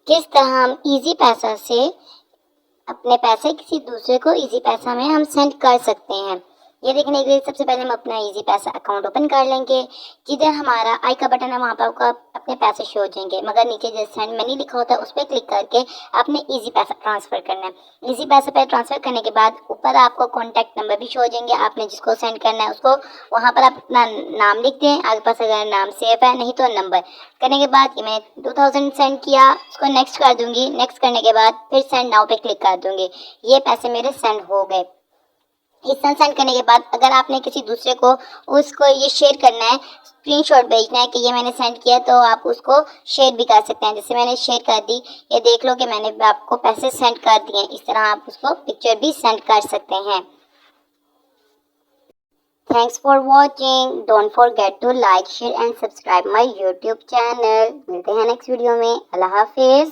किस तरह हम इजी पैसा से अपने पैसे किसी दूसरे को इजी पैसा में हम सेंड कर सकते हैं। ये देखने के लिए सबसे पहले हम अपना इजी पैसा अकाउंट ओपन कर लेंगे। जिधर हमारा आई का बटन है वहाँ पर आपको अपने पैसे शो हो जाएंगे, मगर नीचे जो सेंड मनी लिखा होता है उस पर क्लिक करके आपने इजी पैसा ट्रांसफ़र करना है। इजी पैसा पे ट्रांसफ़र करने के बाद ऊपर आपको कॉन्टैक्ट नंबर भी शो हो जाएंगे। आपने जिसको सेंड करना है उसको वहाँ पर आप अपना नाम लिख दें, आपके पास अगर नाम सेव है, नहीं तो नंबर। करने के बाद ये मैंने 2000 सेंड किया, उसको नेक्स्ट कर दूंगी। नेक्स्ट करने के बाद फिर सेंड नाउ पे क्लिक कर दूंगी। ये पैसे मेरे सेंड हो गए। इस सेंड करने के बाद अगर आपने किसी दूसरे को उसको ये शेयर करना है, स्क्रीनशॉट भेजना है कि ये मैंने सेंड किया, तो आप उसको शेयर भी कर सकते हैं। जैसे मैंने शेयर कर दी, ये देख लो कि मैंने आपको पैसे सेंड कर दिए। इस तरह आप उसको पिक्चर भी सेंड कर सकते हैं। Thanks for watching. Don't forget to like, share and subscribe my YouTube channel. मिलते हैं नेक्स्ट वीडियो में। अल्लाह हाफिज़।